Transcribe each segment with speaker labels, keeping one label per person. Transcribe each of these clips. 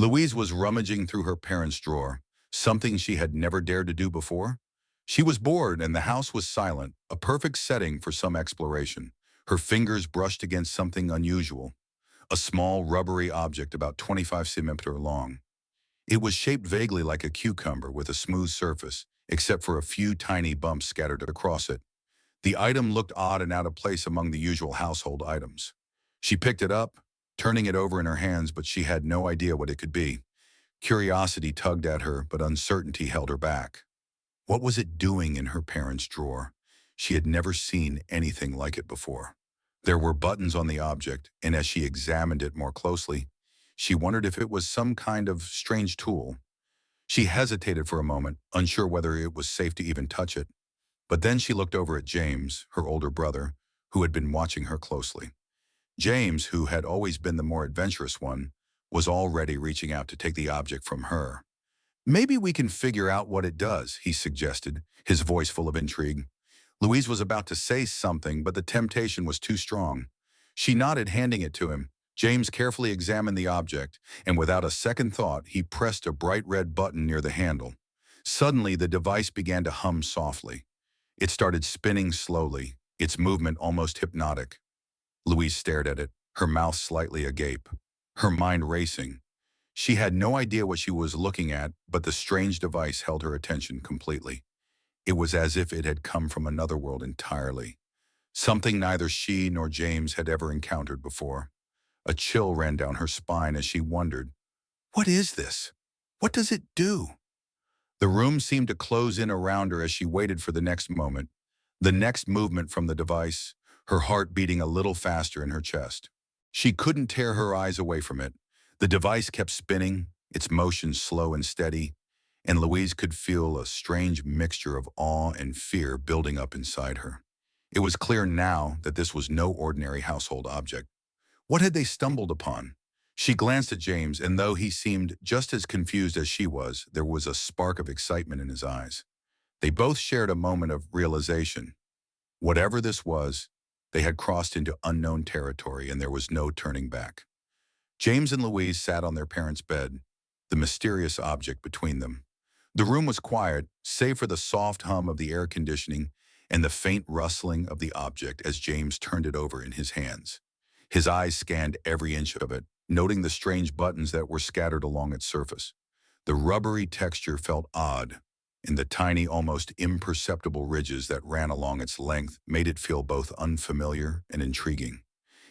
Speaker 1: Louise was rummaging through her parents' drawer, something she had never dared to do before. She was bored and the house was silent, a perfect setting for some exploration. Her fingers brushed against something unusual, a small rubbery object about 25 centimeters long. It was shaped vaguely like a cucumber with a smooth surface, except for a few tiny bumps scattered across it. The item looked odd and out of place among the usual household items. She picked it up, turning it over in her hands, but she had no idea what it could be. Curiosity tugged at her, but uncertainty held her back. What was it doing in her parents' drawer? She had never seen anything like it before. There were buttons on the object, and as she examined it more closely, she wondered if it was some kind of strange tool. She hesitated for a moment, unsure whether it was safe to even touch it. But then she looked over at James, her older brother, who had been watching her closely. James, who had always been the more adventurous one, was already reaching out to take the object from her. "Maybe we can figure out what it does," he suggested, his voice full of intrigue. Louise was about to say something, but the temptation was too strong. She nodded, handing it to him. James carefully examined the object, and without a second thought, he pressed a bright red button near the handle. Suddenly, the device began to hum softly. It started spinning slowly, its movement almost hypnotic. Louise stared at it, her mouth slightly agape, her mind racing. She had no idea what she was looking at, but the strange device held her attention completely. It was as if it had come from another world entirely, something neither she nor James had ever encountered before. A chill ran down her spine as she wondered, "What is this? What does it do?" The room seemed to close in around her as she waited for the next moment, the next movement from the device, her heart beating a little faster in her chest. She couldn't tear her eyes away from it. The device kept spinning, its motion slow and steady, and Louise could feel a strange mixture of awe and fear building up inside her. It was clear now that this was no ordinary household object. What had they stumbled upon? She glanced at James, and though he seemed just as confused as she was, there was a spark of excitement in his eyes. They both shared a moment of realization. Whatever this was, they had crossed into unknown territory, and there was no turning back. James and Louise sat on their parents' bed, the mysterious object between them. The room was quiet, save for the soft hum of the air conditioning and the faint rustling of the object as James turned it over in his hands. His eyes scanned every inch of it, noting the strange buttons that were scattered along its surface. The rubbery texture felt odd, and the tiny, almost imperceptible ridges that ran along its length made it feel both unfamiliar and intriguing.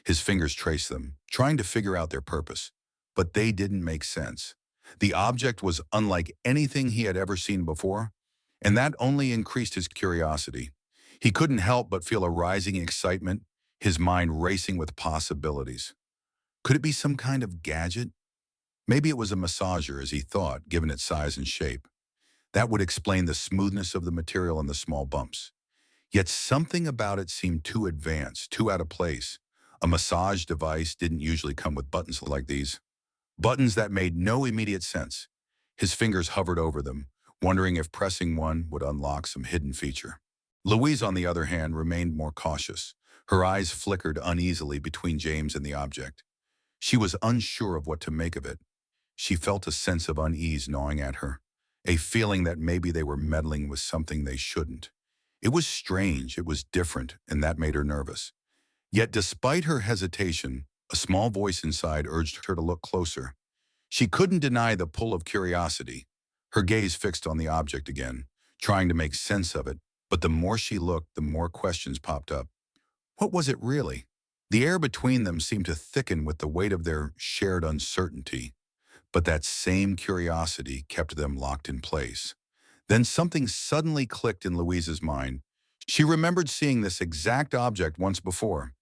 Speaker 1: His fingers traced them, trying to figure out their purpose, but they didn't make sense. The object was unlike anything he had ever seen before, and that only increased his curiosity. He couldn't help but feel a rising excitement, his mind racing with possibilities. Could it be some kind of gadget? Maybe it was a massager, as he thought, given its size and shape. That would explain the smoothness of the material and the small bumps. Yet something about it seemed too advanced, too out of place. A massage device didn't usually come with buttons like these. Buttons that made no immediate sense. His fingers hovered over them, wondering if pressing one would unlock some hidden feature. Louise, on the other hand, remained more cautious. Her eyes flickered uneasily between James and the object. She was unsure of what to make of it. She felt a sense of unease gnawing at her, a feeling that maybe they were meddling with something they shouldn't. It was strange, it was different, and that made her nervous. Yet despite her hesitation, a small voice inside urged her to look closer. She couldn't deny the pull of curiosity, her gaze fixed on the object again, trying to make sense of it, but the more she looked, the more questions popped up. What was it really? The air between them seemed to thicken with the weight of their shared uncertainty, but that same curiosity kept them locked in place. Then something suddenly clicked in Louise's mind. She remembered seeing this exact object once before.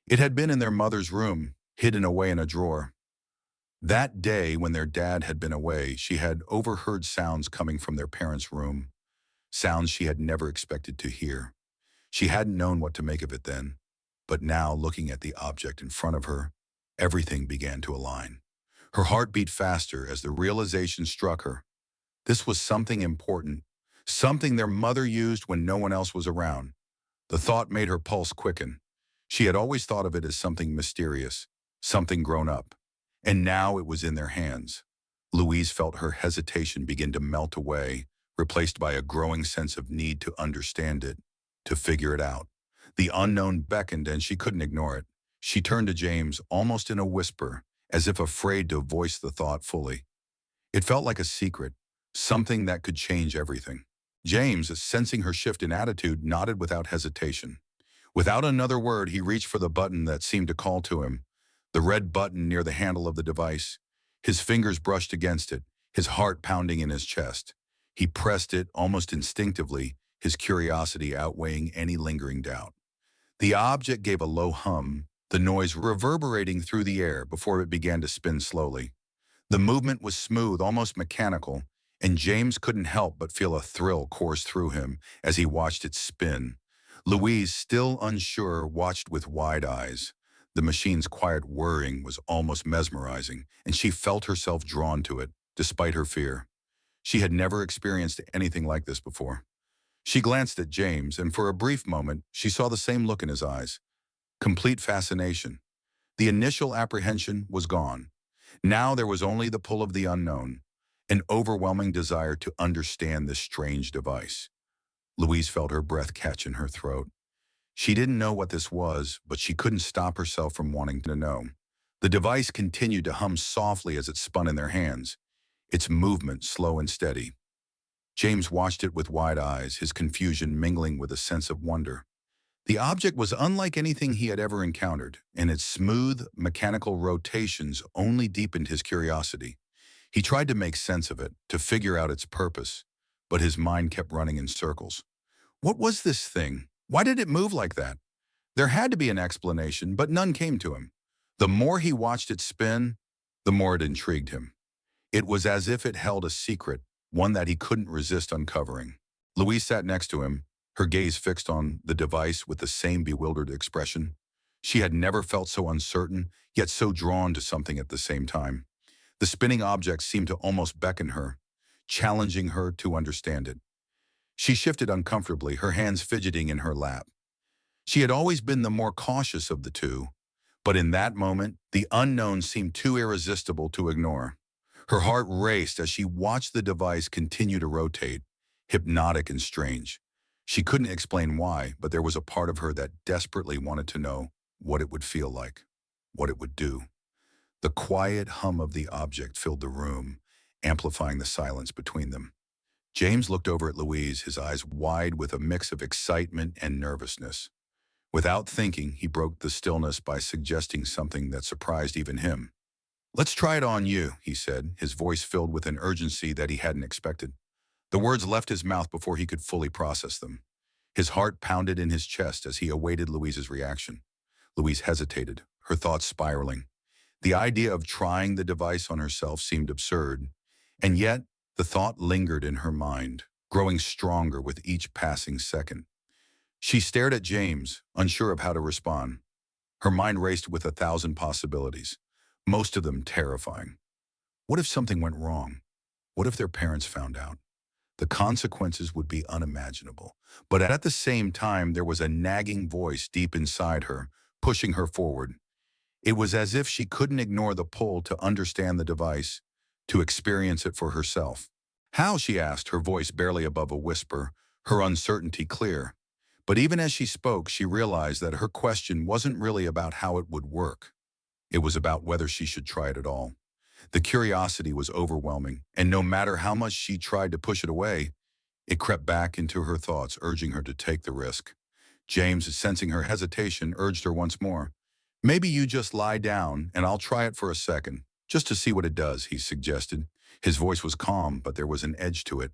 Speaker 1: It had been in their mother's room, hidden away in a drawer. That day, when their dad had been away, she had overheard sounds coming from their parents' room, sounds she had never expected to hear. She hadn't known what to make of it then, but now, looking at the object in front of her, everything began to align. Her heart beat faster as the realization struck her. This was something important, something their mother used when no one else was around. The thought made her pulse quicken. She had always thought of it as something mysterious, something grown up, and now it was in their hands. Louise felt her hesitation begin to melt away, replaced by a growing sense of need to understand it, to figure it out. The unknown beckoned and she couldn't ignore it. She turned to James almost in a whisper, as if afraid to voice the thought fully. It felt like a secret, something that could change everything. James, sensing her shift in attitude, nodded without hesitation. Without another word, he reached for the button that seemed to call to him, the red button near the handle of the device. His fingers brushed against it, his heart pounding in his chest. He pressed it almost instinctively, his curiosity outweighing any lingering doubt. The object gave a low hum, the noise reverberating through the air before it began to spin slowly. The movement was smooth, almost mechanical, and James couldn't help but feel a thrill course through him as he watched it spin. Louise, still unsure, watched with wide eyes. The machine's quiet whirring was almost mesmerizing, and she felt herself drawn to it, despite her fear. She had never experienced anything like this before. She glanced at James, and for a brief moment, she saw the same look in his eyes. Complete fascination. The initial apprehension was gone. Now there was only the pull of the unknown, an overwhelming desire to understand this strange device. Louise felt her breath catch in her throat. She didn't know what this was, but she couldn't stop herself from wanting to know. The device continued to hum softly as it spun in their hands, its movement slow and steady. James watched it with wide eyes, his confusion mingling with a sense of wonder. The object was unlike anything he had ever encountered, and its smooth, mechanical rotations only deepened his curiosity. He tried to make sense of it, to figure out its purpose, but his mind kept running in circles. What was this thing? Why did it move like that? There had to be an explanation, but none came to him. The more he watched it spin, the more it intrigued him. It was as if it held a secret, one that he couldn't resist uncovering. Louise sat next to him, her gaze fixed on the device with the same bewildered expression. She had never felt so uncertain, yet so drawn to something at the same time. The spinning object seemed to almost beckon her, challenging her to understand it. She shifted uncomfortably, her hands fidgeting in her lap. She had always been the more cautious of the two, but in that moment, the unknown seemed too irresistible to ignore. Her heart raced as she watched the device continue to rotate, hypnotic and strange. She couldn't explain why, but there was a part of her that desperately wanted to know what it would feel like, what it would do. The quiet hum of the object filled the room, amplifying the silence between them. James looked over at Louise, his eyes wide with a mix of excitement and nervousness. Without thinking, he broke the stillness by suggesting something that surprised even him. "Let's try it on you," he said, his voice filled with an urgency that he hadn't expected. The words left his mouth before he could fully process them. His heart pounded in his chest as he awaited Louise's reaction. Louise hesitated, her thoughts spiraling. The idea of trying the device on herself seemed absurd, and yet the thought lingered in her mind, growing stronger with each passing second. She stared at James, unsure of how to respond. Her mind raced with 1,000 possibilities, most of them terrifying. What if something went wrong? What if their parents found out? The consequences would be unimaginable. But at the same time, there was a nagging voice deep inside her, pushing her forward. It was as if she couldn't ignore the pull to understand the device, to experience it for herself. "How?" she asked, her voice barely above a whisper, her uncertainty clear. But even as she spoke, she realized that her question wasn't really about how it would work. It was about whether she should try it at all. The curiosity was overwhelming, and no matter how much she tried to push it away, it crept back into her thoughts, urging her to take the risk. James, sensing her hesitation, urged her once more. "Maybe you just lie down, and I'll try it for a second, just to see what it does," he suggested. His voice was calm, but there was an edge to it,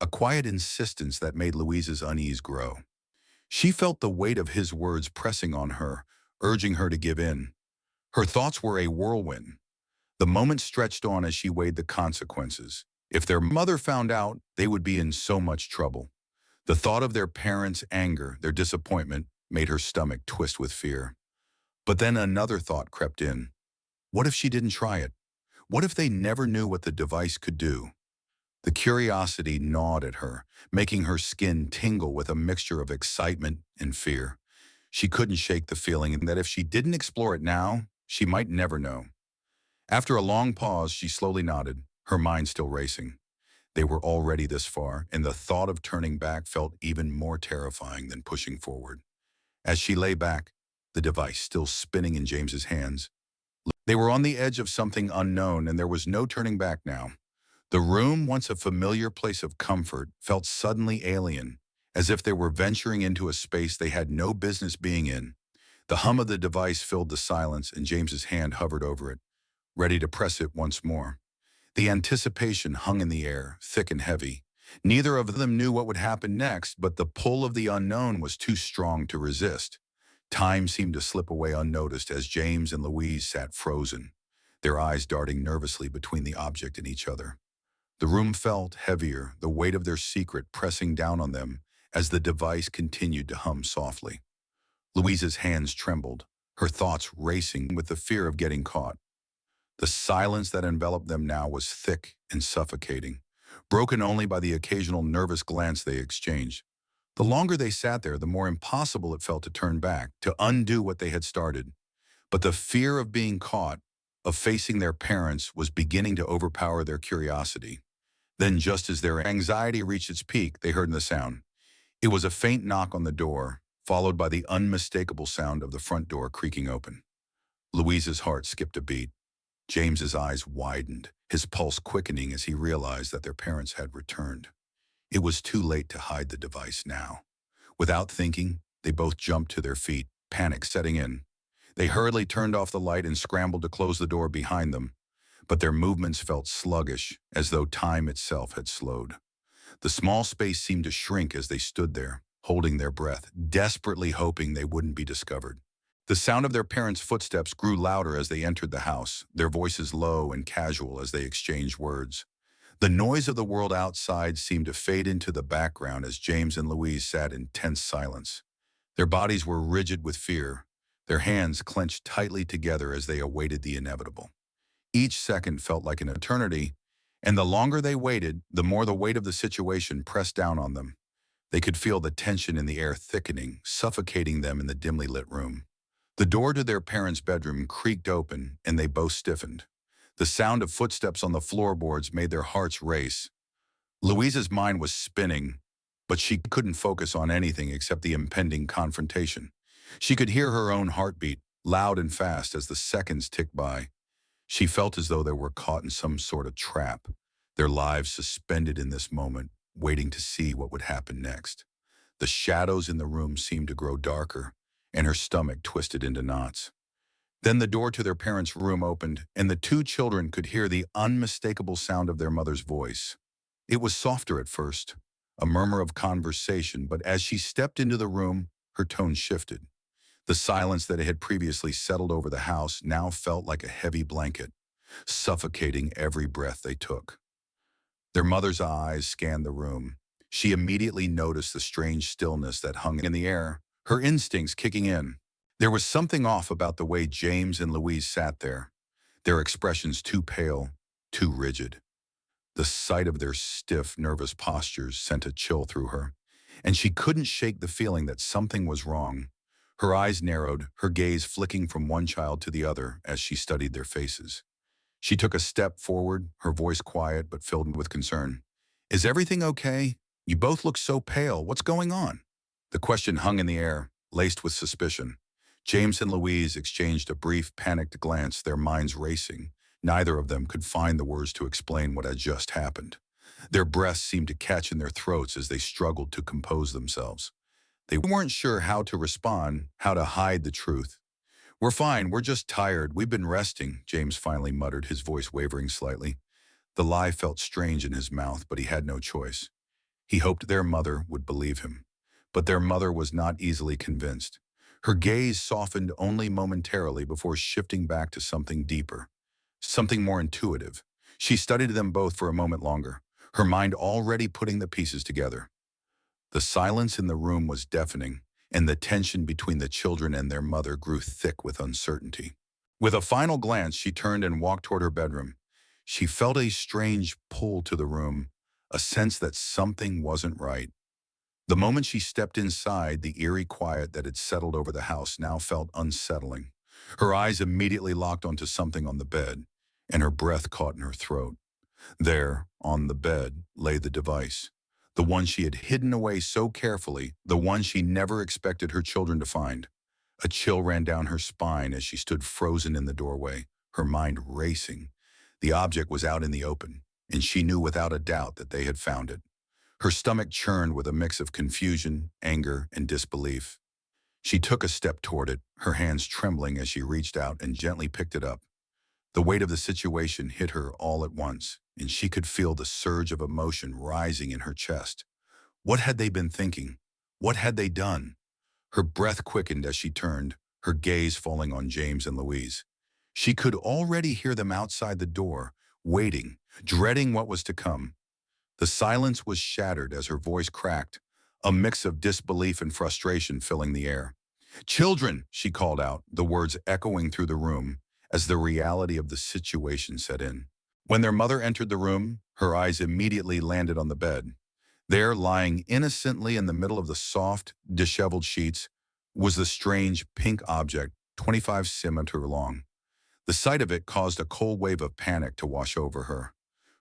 Speaker 1: a quiet insistence that made Louise's unease grow. She felt the weight of his words pressing on her, urging her to give in. Her thoughts were a whirlwind. The moment stretched on as she weighed the consequences. If their mother found out, they would be in so much trouble. The thought of their parents' anger, their disappointment, made her stomach twist with fear. But then another thought crept in. What if she didn't try it? What if they never knew what the device could do? The curiosity gnawed at her, making her skin tingle with a mixture of excitement and fear. She couldn't shake the feeling that if she didn't explore it now, she might never know. After a long pause, she slowly nodded. her mind still racing. They were already this far, and the thought of turning back felt even more terrifying than pushing forward. As she lay back, the device still spinning in James's hands, they were on the edge of something unknown, and there was no turning back now. The room, once a familiar place of comfort, felt suddenly alien, as if they were venturing into a space they had no business being in. The hum of the device filled the silence, and James's hand hovered over it, ready to press it once more. The anticipation hung in the air, thick and heavy. Neither of them knew what would happen next, but the pull of the unknown was too strong to resist. Time seemed to slip away unnoticed as James and Louise sat frozen, their eyes darting nervously between the object and each other. The room felt heavier, the weight of their secret pressing down on them as the device continued to hum softly. Louise's hands trembled, her thoughts racing with the fear of getting caught. The silence that enveloped them now was thick and suffocating, broken only by the occasional nervous glance they exchanged. The longer they sat there, the more impossible it felt to turn back, to undo what they had started. But the fear of being caught, of facing their parents, was beginning to overpower their curiosity. Then, just as their anxiety reached its peak, they heard the sound. It was a faint knock on the door, followed by the unmistakable sound of the front door creaking open. Louise's heart skipped a beat. James's eyes widened, his pulse quickening as he realized that their parents had returned. It was too late to hide the device now. Without thinking, they both jumped to their feet, panic setting in. They hurriedly turned off the light and scrambled to close the door behind them, but their movements felt sluggish, as though time itself had slowed. The small space seemed to shrink as they stood there, holding their breath, desperately hoping they wouldn't be discovered. The sound of their parents' footsteps grew louder as they entered the house, their voices low and casual as they exchanged words. The noise of the world outside seemed to fade into the background as James and Louise sat in tense silence. Their bodies were rigid with fear, their hands clenched tightly together as they awaited the inevitable. Each second felt like an eternity, and the longer they waited, the more the weight of the situation pressed down on them. They could feel the tension in the air thickening, suffocating them in the dimly lit room. The door to their parents' bedroom creaked open, and they both stiffened. The sound of footsteps on the floorboards made their hearts race. Louise's mind was spinning, but she couldn't focus on anything except the impending confrontation. She could hear her own heartbeat, loud and fast as the seconds ticked by. She felt as though they were caught in some sort of trap, their lives suspended in this moment, waiting to see what would happen next. The shadows in the room seemed to grow darker, and her stomach twisted into knots. Then the door to their parents' room opened, and the two children could hear the unmistakable sound of their mother's voice. It was softer at first, a murmur of conversation, but as she stepped into the room, her tone shifted. The silence that had previously settled over the house now felt like a heavy blanket, suffocating every breath they took. Their mother's eyes scanned the room. She immediately noticed the strange stillness that hung in the air, her instincts kicking in. There was something off about the way James and Louise sat there, their expressions too pale, too rigid. The sight of their stiff, nervous postures sent a chill through her, and she couldn't shake the feeling that something was wrong. Her eyes narrowed, her gaze flicking from one child to the other as she studied their faces. She took a step forward, her voice quiet but filled with concern. "Is everything okay? You both look so pale. What's going on?" The question hung in the air, laced with suspicion. James and Louise exchanged a brief, panicked glance, their minds racing. Neither of them could find the words to explain what had just happened. Their breaths seemed to catch in their throats as they struggled to compose themselves. They weren't sure how to respond, how to hide the truth. "We're fine, we're just tired, we've been resting," James finally muttered, his voice wavering slightly. The lie felt strange in his mouth, but he had no choice. He hoped their mother would believe him. But their mother was not easily convinced. Her gaze softened only momentarily before shifting back to something deeper, something more intuitive. She studied them both for a moment longer, her mind already putting the pieces together. The silence in the room was deafening, and the tension between the children and their mother grew thick with uncertainty. With a final glance, she turned and walked toward her bedroom. She felt a strange pull to the room, a sense that something wasn't right. The moment she stepped inside, the eerie quiet that had settled over the house now felt unsettling. Her eyes immediately locked onto something on the bed, and her breath caught in her throat. There, on the bed, lay the device. The one she had hidden away so carefully, the one she never expected her children to find. A chill ran down her spine as she stood frozen in the doorway, her mind racing. The object was out in the open, and she knew without a doubt that they had found it. Her stomach churned with a mix of confusion, anger, and disbelief. She took a step toward it, her hands trembling as she reached out and gently picked it up. The weight of the situation hit her all at once, and she could feel the surge of emotion rising in her chest. What had they been thinking? What had they done? Her breath quickened as she turned, her gaze falling on James and Louise. She could already hear them outside the door, waiting, dreading what was to come. The silence was shattered as her voice cracked, a mix of disbelief and frustration filling the air. "Children," she called out, the words echoing through the room as the reality of the situation set in. When their mother entered the room, her eyes immediately landed on the bed. There, lying innocently in the middle of the soft, disheveled sheets, was the strange pink object, 25 centimeters long. The sight of it caused a cold wave of panic to wash over her.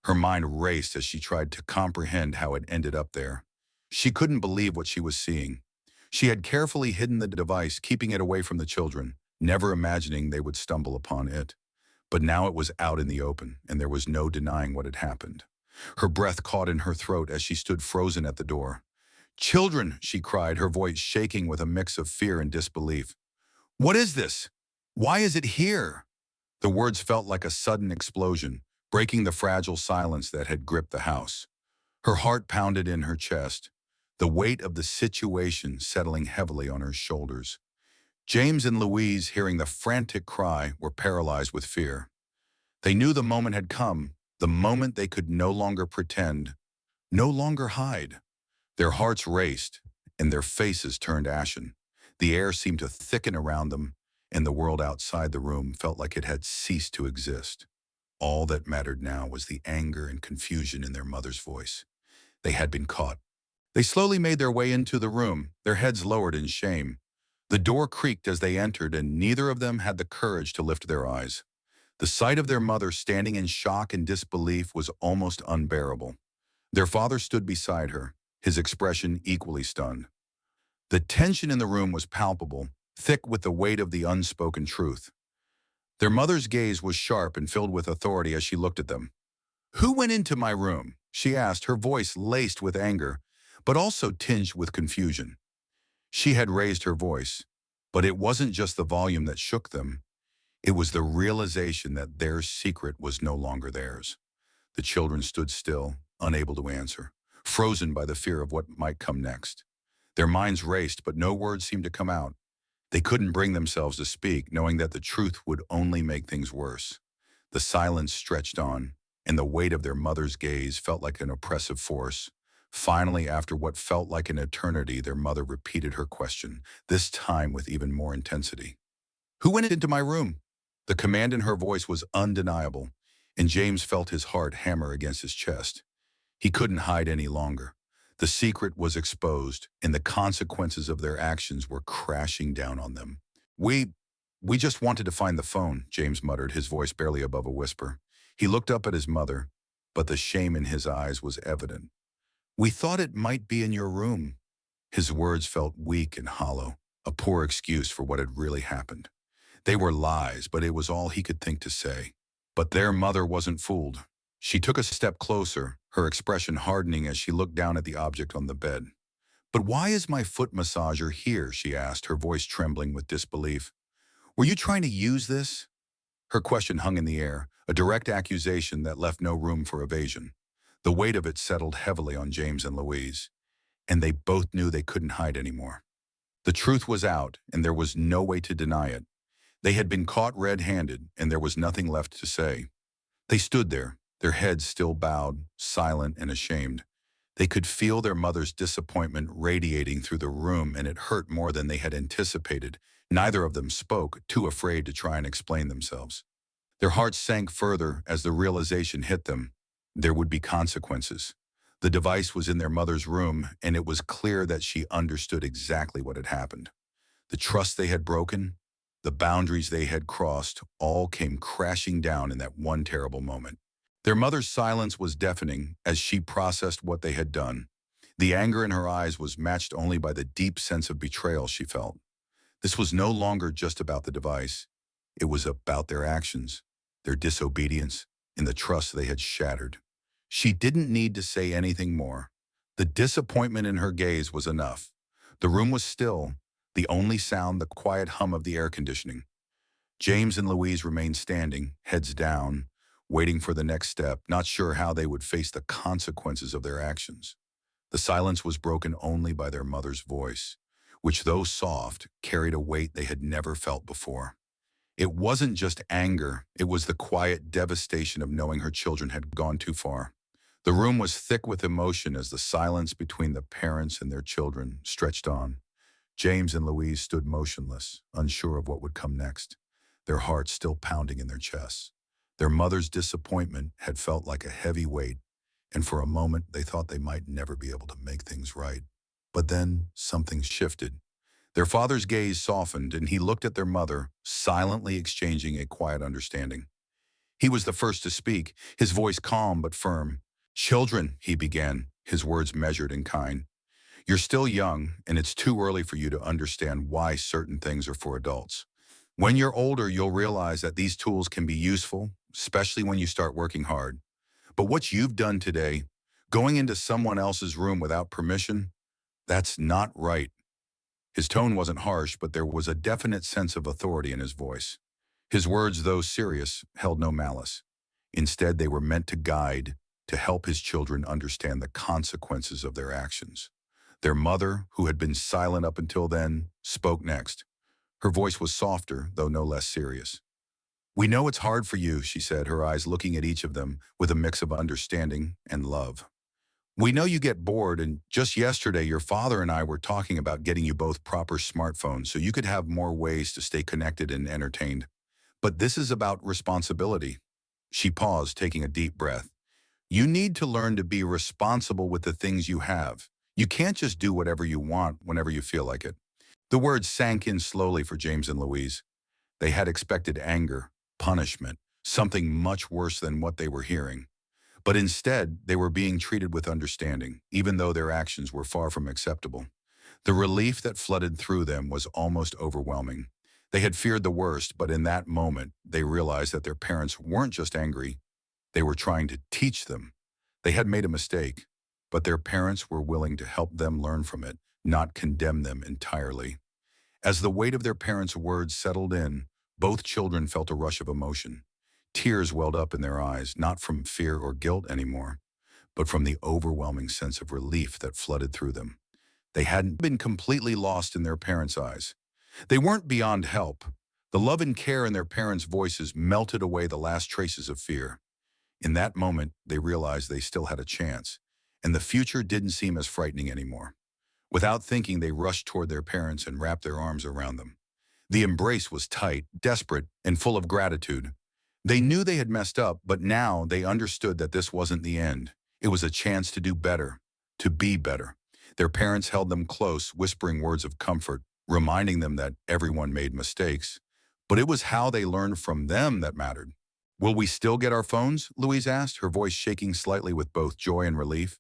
Speaker 1: Her mind raced as she tried to comprehend how it ended up there. She couldn't believe what she was seeing. She had carefully hidden the device, keeping it away from the children, never imagining they would stumble upon it. But now it was out in the open, and there was no denying what had happened. Her breath caught in her throat as she stood frozen at the door. "Children," she cried, her voice shaking with a mix of fear and disbelief. "What is this? Why is it here?" The words felt like a sudden explosion, breaking the fragile silence that had gripped the house. Her heart pounded in her chest, the weight of the situation settling heavily on her shoulders. James and Louise, hearing the frantic cry, were paralyzed with fear. They knew the moment had come, the moment they could no longer pretend, no longer hide. Their hearts raced, and their faces turned ashen. The air seemed to thicken around them, and the world outside the room felt like it had ceased to exist. All that mattered now was the anger and confusion in their mother's voice. They had been caught. They slowly made their way into the room, their heads lowered in shame. The door creaked as they entered, and neither of them had the courage to lift their eyes. The sight of their mother standing in shock and disbelief was almost unbearable. Their father stood beside her, his expression equally stunned. The tension in the room was palpable, thick with the weight of the unspoken truth. Their mother's gaze was sharp and filled with authority as she looked at them. "Who went into my room?" she asked, her voice laced with anger, but also tinged with confusion. She had raised her voice, but it wasn't just the volume that shook them. It was the realization that their secret was no longer theirs. The children stood still, unable to answer, frozen by the fear of what might come next. Their minds raced, but no words seemed to come out. They couldn't bring themselves to speak, knowing that the truth would only make things worse. The silence stretched on, and the weight of their mother's gaze felt like an oppressive force. Finally, after what felt like an eternity, their mother repeated her question, this time with even more intensity. "Who went into my room?" The command in her voice was undeniable, and James felt his heart hammer against his chest. He couldn't hide any longer. The secret was exposed, and the consequences of their actions were crashing down on them. We just wanted to find the phone," James muttered, his voice barely above a whisper. He looked up at his mother, but the shame in his eyes was evident. "We thought it might be in your room." His words felt weak and hollow, a poor excuse for what had really happened. They were lies, but it was all he could think to say. But their mother wasn't fooled. She took a step closer, her expression hardening as she looked down at the object on the bed. "But why is my foot massager here?" she asked, her voice trembling with disbelief. "Were you trying to use this?" Her question hung in the air, a direct accusation that left no room for evasion. The weight of it settled heavily on James and Louise, and they both knew they couldn't hide anymore. The truth was out, and there was no way to deny it. They had been caught red-handed, and there was nothing left to say. They stood there, their heads still bowed, silent and ashamed. They could feel their mother's disappointment radiating through the room, and it hurt more than they had anticipated. Neither of them spoke, too afraid to try and explain themselves. Their hearts sank further as the realization hit them. There would be consequences. The device was in their mother's room, and it was clear that she understood exactly what had happened. The trust they had broken, the boundaries they had crossed, all came crashing down in that one terrible moment. Their mother's silence was deafening as she processed what they had done. The anger in her eyes was matched only by the deep sense of betrayal she felt. This was no longer just about the device. It was about their actions, their disobedience, and the trust they had shattered. She didn't need to say anything more. The disappointment in her gaze was enough. The room was still, the only sound the quiet hum of the air conditioning. James and Louise remained standing, heads down, waiting for the next step, not sure how they would face the consequences of their actions. The silence was broken only by their mother's voice, which, though soft, carried a weight they had never felt before. It wasn't just anger, it was the quiet devastation of knowing her children had gone too far. The room was thick with emotion as the silence between the parents and their children stretched on. James and Louise stood motionless, unsure of what would come next, their hearts still pounding in their chests. Their mother's disappointment had felt like a heavy weight, and for a moment they thought they might never be able to make things right. But then something shifted. Their father's gaze softened, and he looked at their mother, silently exchanging a quiet understanding. He was the first to speak, his voice calm but firm. "Children," he began, his words measured and kind. "You're still young, and it's too early for you to understand why certain things are for adults. When you're older, you'll realize that these tools can be useful, especially when you start working hard. But what you've done today, going into someone else's room without permission, that's not right." His tone wasn't harsh, but there was a definite sense of authority in his voice. His words, though serious, held no malice. Instead, they were meant to guide, to help his children understand the consequences of their actions. Their mother, who had been silent up until then, spoke next. Her voice was softer, though no less serious. "We know it's hard for you," she said, her eyes looking at each of them with a mix of understanding and love. "We know you get bored, and just yesterday your father and I were talking about getting you both proper smartphones so you could have more ways to stay connected and entertained. But this is about responsibility." She paused, taking a deep breath. "You need to learn to be responsible with the things you have. You can't just do whatever you want whenever you feel like it." The words sank in slowly for James and Louise. They had expected anger, punishment, something much worse than what they were hearing. But instead, they were being treated with understanding, even though their actions were far from acceptable. The relief that flooded through them was almost overwhelming. They had feared the worst, but in that moment, they realized that their parents weren't just angry. They were trying to teach them. They had made a mistake, but their parents were willing to help them learn from it, not condemn them entirely. As the weight of their parents' words settled in, both children felt a rush of emotion. Tears welled up in their eyes, not from fear or guilt anymore, but from the overwhelming sense of relief that flooded through them. They hadn't been completely lost in their parents' eyes. They weren't beyond help. The love and care in their parents' voices melted away the last traces of fear. In that moment, they realized they still had a chance, and the future didn't seem as frightening anymore. Without thinking, they rushed toward their parents and wrapped their arms around them. The embrace was tight, desperate, and full of gratitude. They knew they had messed up, but now they understood that this wasn't the end. It was a chance to do better, to be better. Their parents held them close, whispering words of comfort, reminding them that everyone made mistakes. But it was how they learned from them that mattered. "Will we still get our phones?" Louise asked, her voice shaking slightly with both joy and relief.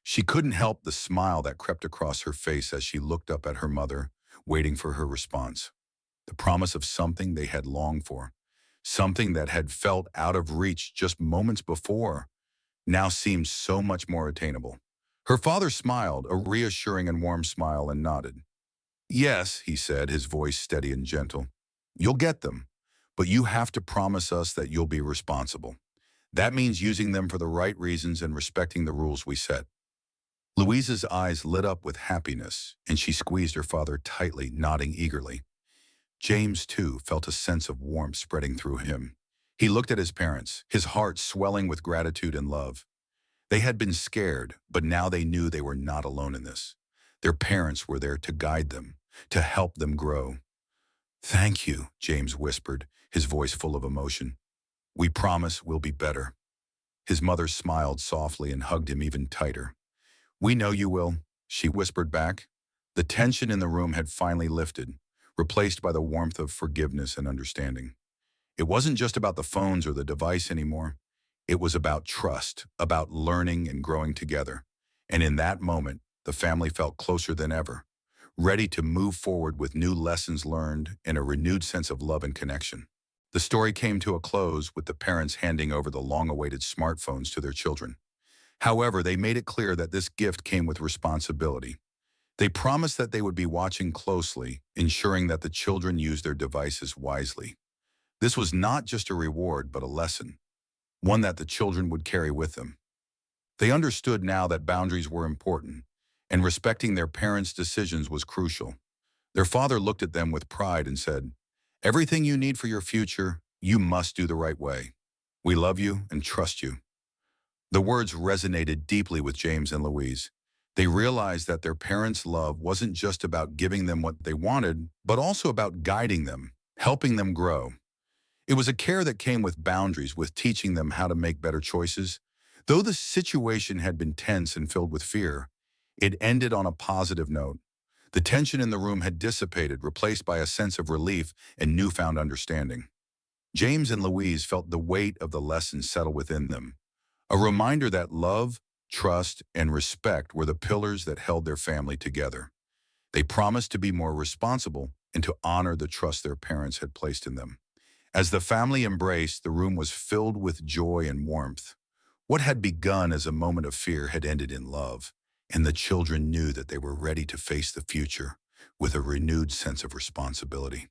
Speaker 1: She couldn't help the smile that crept across her face as she looked up at her mother, waiting for her response. The promise of something they had longed for, something that had felt out of reach just moments before, now seemed so much more attainable. Her father smiled, a reassuring and warm smile, and nodded. "Yes," he said, his voice steady and gentle. "You'll get them, but you have to promise us that you'll be responsible. That means using them for the right reasons and respecting the rules we set." Louise's eyes lit up with happiness, and she squeezed her father tightly, nodding eagerly. James, too, felt a sense of warmth spreading through him. He looked at his parents, his heart swelling with gratitude and love. They had been scared, but now they knew they were not alone in this. Their parents were there to guide them, to help them grow. "Thank you," James whispered, his voice full of emotion. "We promise we'll be better." His mother smiled softly and hugged him even tighter. "We know you will," she whispered back. The tension in the room had finally lifted, replaced by the warmth of forgiveness and understanding. It wasn't just about the phones or the device anymore. It was about trust, about learning and growing together. And in that moment, the family felt closer than ever, ready to move forward with new lessons learned and a renewed sense of love and connection. The story came to a close with the parents handing over the long-awaited smartphones to their children. However, they made it clear that this gift came with responsibility. They promised that they would be watching closely, ensuring that the children used their devices wisely. This was not just a reward, but a lesson, one that the children would carry with them. They understood now that boundaries were important, and respecting their parents' decisions was crucial. Their father looked at them with pride and said, "Everything you need for your future, you must do the right way. We love you and trust you." The words resonated deeply with James and Louise. They realized that their parents' love wasn't just about giving them what they wanted, but also about guiding them, helping them grow. It was a care that came with boundaries, with teaching them how to make better choices. Though the situation had been tense and filled with fear, it ended on a positive note. The tension in the room had dissipated, replaced by a sense of relief and newfound understanding. James and Louise felt the weight of the lesson settle within them, a reminder that love, trust, and respect were the pillars that held their family together. They promised to be more responsible and to honor the trust their parents had placed in them. As the family embraced, the room was filled with joy and warmth. What had begun as a moment of fear had ended in love, and the children knew that they were ready to face the future with a renewed sense of responsibility.